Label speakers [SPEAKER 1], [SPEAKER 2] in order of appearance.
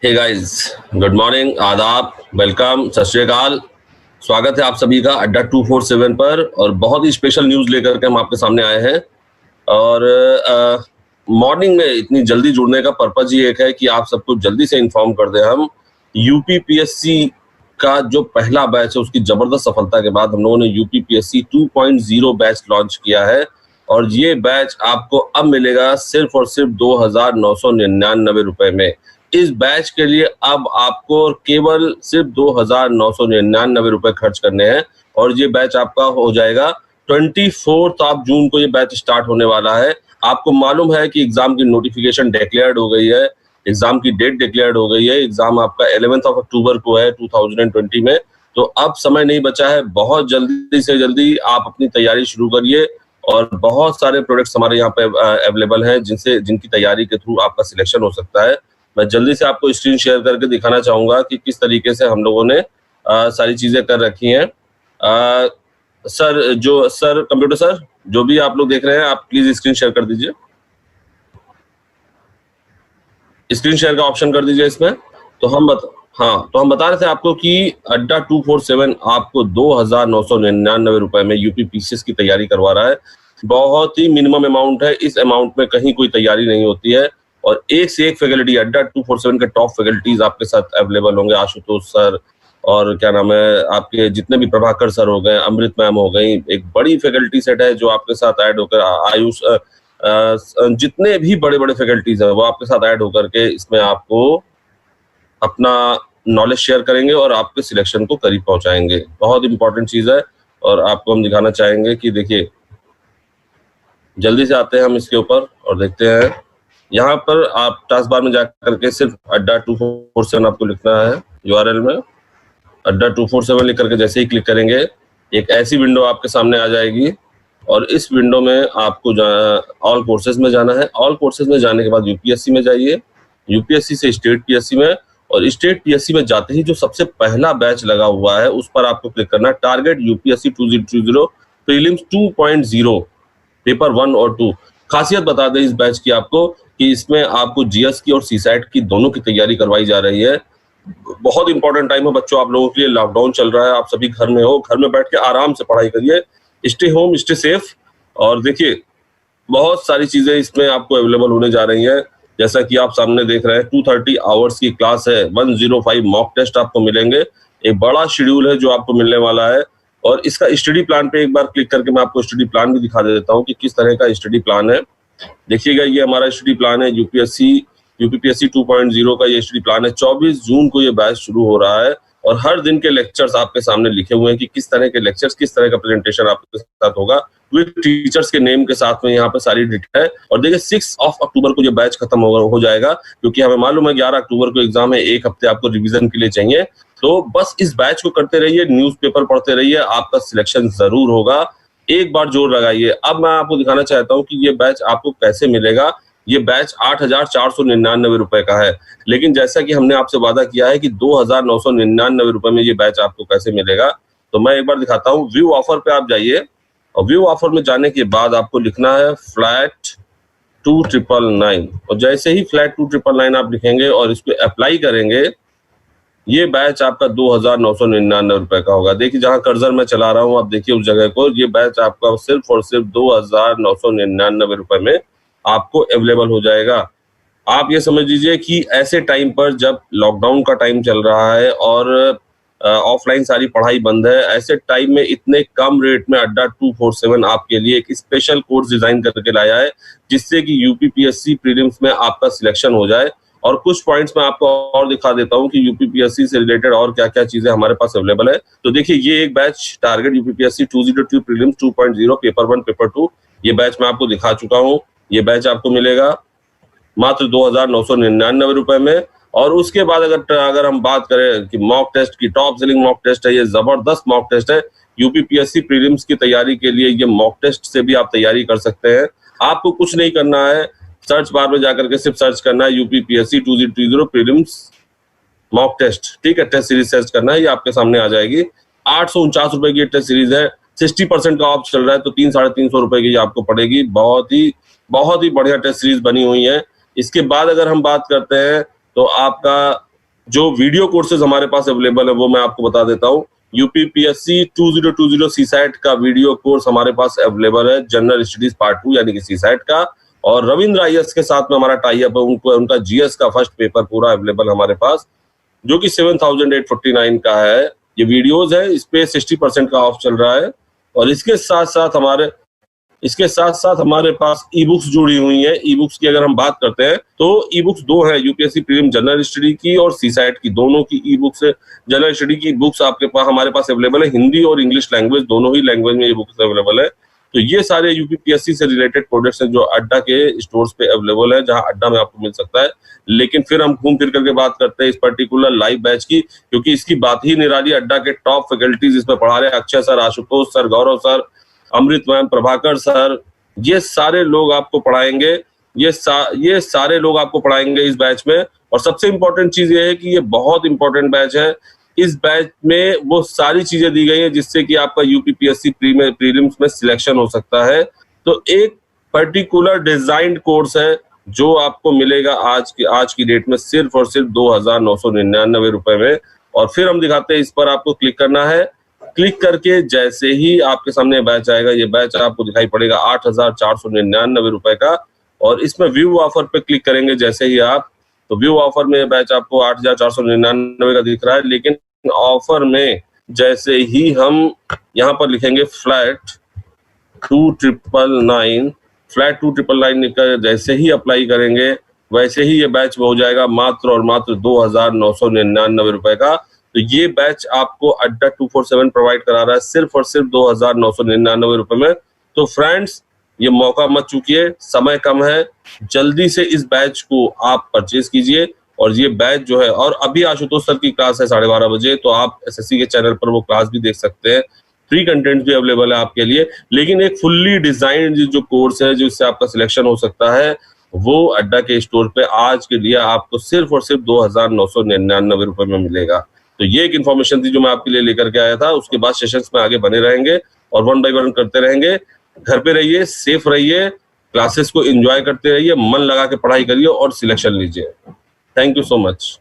[SPEAKER 1] Hey guys, good morning, आदाब, welcome, सत श्री अकाल। स्वागत है आप सभी का अड्डा 247 पर। और बहुत ही स्पेशल न्यूज़ लेकर के हम आपके सामने आए हैं। और मॉर्निंग में इतनी जल्दी जुड़ने का पर्पज ही एक है कि आप सबको जल्दी से इन्फॉर्म कर दें। हम यूपीपीएससी का जो पहला बैच है उसकी जबरदस्त सफलता के बाद हम लोगों ने यूपीपीएससी 2.0 बैच लॉन्च किया है। और ये बैच आपको अब मिलेगा सिर्फ और सिर्फ 2,999 रुपए में। इस बैच के लिए अब आपको केवल सिर्फ 2,999 रुपए खर्च करने हैं। और ये बैच आपका हो जाएगा 24 जून को। ये बैच स्टार्ट होने वाला है। आपको मालूम है कि एग्जाम की नोटिफिकेशन डिक्लेयर्ड हो गई है, एग्जाम की डेट डिक्लेयर्ड हो गई है। एग्जाम आपका 11 अक्टूबर को है 2020 में। तो अब समय नहीं बचा है, बहुत जल्दी से जल्दी आप अपनी तैयारी शुरू करिए। और बहुत सारे प्रोडक्ट्स हमारे यहाँ पे अवेलेबल हैं जिनकी तैयारी के थ्रू आपका सिलेक्शन हो सकता है। मैं जल्दी से आपको स्क्रीन शेयर करके दिखाना चाहूंगा कि किस तरीके से हम लोगों ने सारी चीजें कर रखी हैं। सर कंप्यूटर सर, जो भी आप लोग देख रहे हैं, आप प्लीज स्क्रीन शेयर कर दीजिए। स्क्रीन शेयर का ऑप्शन कर दीजिए इसमें। तो हम बता रहे थे आपको कि अड्डा 247 आपको 2,999 रुपए में यूपीपीसीएस की तैयारी करवा रहा है। बहुत ही मिनिमम अमाउंट है। इस अमाउंट में कहीं कोई तैयारी नहीं होती है। और एक से एक फैकल्टी, अड्डा 247 के टॉप फैकल्टीज आपके साथ अवेलेबल होंगे। आशुतोष सर और क्या नाम है, आपके जितने भी प्रभाकर सर हो गए, अमृत मैम हो गई, एक बड़ी फैकल्टी सेट है जो आपके साथ ऐड होकर आयुष, जितने भी बड़े बड़े फैकल्टीज है वो आपके साथ ऐड होकर के इसमें आपको अपना नॉलेज शेयर करेंगे और आपके सिलेक्शन को करीब पहुंचाएंगे। बहुत इंपॉर्टेंट चीज है। और आपको हम दिखाना चाहेंगे कि देखिए, जल्दी से आते हैं हम इसके ऊपर और देखते हैं। यहाँ पर आप टास्क बार में जाकर के सिर्फ अड्डा 247 आपको लिखना है। यूआरएल में अड्डा 247 लिख करके जैसे ही क्लिक करेंगे, एक ऐसी विंडो आपके सामने आ जाएगी। और इस विंडो में आपको ऑल कोर्सेज में जाना है। ऑल कोर्सेज में जाने के बाद यूपीएससी में जाइए। यूपीएससी से स्टेट पीएससी में, और स्टेट पीएससी में जाते ही जो सबसे पहला बैच लगा हुआ है उस पर आपको क्लिक करना है। टारगेट यूपीएससी 2020 प्रीलिम्स 2.0 पेपर 1 और 2। खासियत बता दें इस बैच की आपको कि इसमें आपको जीएस की और सीसैट की दोनों की तैयारी करवाई जा रही है। बहुत इंपॉर्टेंट टाइम है बच्चों आप लोगों के लिए। लॉकडाउन चल रहा है, आप सभी घर में हो, घर में बैठ के आराम से पढ़ाई करिए। Stay home, stay safe. और देखिए, बहुत सारी चीजें इसमें आपको अवेलेबल होने जा रही हैं। जैसा कि आप सामने देख रहे हैं, 230 आवर्स की क्लास है, 105 मॉक टेस्ट आपको मिलेंगे। एक बड़ा शेड्यूल है जो आपको मिलने वाला है। और इसका स्टडी प्लान पे एक बार क्लिक करके मैं आपको स्टडी प्लान भी दिखा देता हूँ कि किस तरह का स्टडी प्लान है। देखिएगा, ये हमारा स्टडी प्लान है यूपीपीएससी 2.0 का ये स्टडी प्लान है। 24 जून को ये बैच शुरू हो रहा है। और हर दिन के लेक्चर्स आपके सामने लिखे हुए हैं कि किस तरह के लेक्चर्स, किस तरह का प्रेजेंटेशन आपके साथ होगा, विद टीचर्स के नेम के साथ में यहाँ पे सारी डिटेल है। और देखिए, 6 अक्टूबर को ये बैच खत्म हो जाएगा, क्योंकि हमें मालूम है 11 अक्टूबर को एग्जाम है। एक हफ्ते आपको रिवीजन के लिए चाहिए। तो बस इस बैच को करते रहिए, न्यूज़पेपर पढ़ते रहिए, आपका सिलेक्शन जरूर होगा। एक बार जोर लगाइए। अब मैं आपको दिखाना चाहता हूँ कि ये बैच आपको कैसे मिलेगा। ये बैच 8,499 रुपए का है। लेकिन जैसा कि हमने आपसे वादा किया है कि 2,999 रुपए में ये बैच आपको कैसे मिलेगा, तो मैं एक बार दिखाता हूँ। व्यू ऑफर पे आप जाइए और व्यू ऑफर में जाने के बाद आपको लिखना है फ्लैट 2,999। और जैसे ही फ्लैट 2,999 आप लिखेंगे और इसको अप्लाई करेंगे, ये बैच आपका 2,999 रुपए का होगा। देखिए, जहां कर्सर मैं चला रहा हूं, आप देखिए उस जगह को। ये बैच आपका सिर्फ और सिर्फ 2,999 रुपए में आपको अवेलेबल हो जाएगा। आप ये समझ लीजिए कि ऐसे टाइम पर जब लॉकडाउन का टाइम चल रहा है और ऑफलाइन सारी पढ़ाई बंद है, ऐसे टाइम में इतने कम रेट में अड्डा 247 आपके लिए एक स्पेशल कोर्स डिजाइन करके लाया है, जिससे कि यूपीपीएससी प्रीलिम्स में आपका सिलेक्शन हो जाए। और कुछ पॉइंट्स में आपको और दिखा देता हूं कि यूपीपीएससी से रिलेटेड और क्या क्या चीजें हमारे पास अवेलेबल है। तो देखिए, ये एक batch target UPPSC 2020 prelims 2.0 paper 1 paper 2, ये बैच मैं आपको दिखा चुका हूँ। ये बैच आपको मिलेगा मात्र 2,999 रुपए में। और उसके बाद अगर हम बात करें कि मॉक टेस्ट की, टॉप सेलिंग मॉक टेस्ट है, ये जबरदस्त मॉक टेस्ट है। यूपीपीएससी प्रीलिम्स की तैयारी के लिए ये मॉक टेस्ट से भी आप तैयारी कर सकते हैं। आपको कुछ नहीं करना है, सर्च बार में जाकर के सिर्फ सर्च करना है यूपीपीएससी 2020 प्रीलिम्स मॉक टेस्ट। ठीक है, टेस्ट सीरीज सर्च करना है, ये आपके सामने आ जाएगी। 849 रुपए की टेस्ट सीरीज है। 60% का ऑफ चल रहा है, तो 300-350 रुपए की आपको पड़ेगी। बहुत ही बढ़िया टेस्ट सीरीज बनी हुई है। इसके बाद अगर हम बात करते हैं तो आपका जो वीडियो कोर्सेज हमारे पास अवेलेबल है वो मैं आपको बता देता हूँ। यूपीपीएससी 2020 सीसैट का वीडियो कोर्स हमारे पास अवेलेबल है, जनरल स्टडीज पार्ट 2 यानी कि सीसैट का। और रविंद्र आईएएस के साथ में हमारा टाई अप है, उनका जीएस का फर्स्ट पेपर पूरा अवेलेबल हमारे पास, जो कि 7849 का है। ये वीडियोज है, इस पे 60% का ऑफ चल रहा है। और इसके साथ साथ हमारे पास ई बुक्स जुड़ी हुई हैं। ई बुक्स की अगर हम बात करते हैं तो ई बुक्स दो हैं, यूपीएससी प्रीलिम जनरल स्टडी की और सीसैट की, दोनों की ई बुक्स है। जनरल स्टडी की बुक्स आपके पास हमारे पास अवेलेबल है, हिंदी और इंग्लिश लैंग्वेज, दोनों ही लैंग्वेज में ये बुक्स अवेलेबल है। तो ये सारे यूपीपीएससी से रिलेटेड प्रोडक्ट्स हैं जो अड्डा के स्टोर्स पे अवेलेबल है, जहां अड्डा में आपको मिल सकता है। लेकिन फिर हम घूम फिर करके बात करते हैं इस पर्टिकुलर लाइव बैच की, क्योंकि इसकी बात ही निराली। अड्डा के टॉप फैकल्टीज इसमें पढ़ा रहे हैं, अक्षय सर, आशुतोष सर, गौरव सर, अमृत मैम, प्रभाकर सर, ये सारे लोग आपको पढ़ाएंगे। ये सारे लोग आपको पढ़ाएंगे इस बैच में। और सबसे इंपॉर्टेंट चीज ये है कि ये बहुत इंपॉर्टेंट बैच है। इस बैच में वो सारी चीजें दी गई हैं जिससे कि आपका यूपीपीएससी प्रीलिम्स में सिलेक्शन हो सकता है। तो एक पर्टिकुलर डिजाइंड कोर्स है जो आपको मिलेगा आज की डेट में सिर्फ और सिर्फ 2999 रुपए में। और फिर हम दिखाते हैं, इस पर आपको क्लिक करना है। क्लिक करके जैसे ही आपके सामने बैच आएगा, ये बैच आपको दिखाई पड़ेगा 8499 रुपए का। और इसमें व्यू ऑफर पे क्लिक करेंगे जैसे ही आप, तो व्यू ऑफर में बैच आपको 8499 का दिख रहा है। लेकिन ऑफर में जैसे ही हम यहाँ पर लिखेंगे फ्लैट 2999 लिखकर जैसे ही अप्लाई करेंगे, वैसे ही ये बैच हो जाएगा मात्र और मात्र 2999 रुपए का। तो ये बैच आपको अड्डा 247 प्रोवाइड करा रहा है सिर्फ और सिर्फ 2999 रुपए में। तो फ्रेंड्स, ये मौका मत चूकिए, समय कम है, जल्दी से इस बैच को आप परचेज कीजिए। और ये बैच जो है, और अभी आशुतोष सर की क्लास है 12:30 बजे, तो आप एसएससी के चैनल पर वो क्लास भी देख सकते हैं। फ्री कंटेंट भी अवेलेबल है आपके लिए। लेकिन एक फुल्ली डिजाइंड जो कोर्स है जिससे आपका सिलेक्शन हो सकता है, वो अड्डा के स्टोर पे आज के लिए आपको सिर्फ और सिर्फ 2999 रुपए में मिलेगा। तो ये एक इन्फॉर्मेशन थी जो मैं आपके लिए लेकर के आया था। उसके बाद सेशंस में आगे बने रहेंगे और 1 बाय 1 करते रहेंगे। घर पे रहिए, सेफ रहिए, क्लासेस को एंजॉय करते रहिए, मन लगा के पढ़ाई करिए और सिलेक्शन लीजिए। Thank you so much.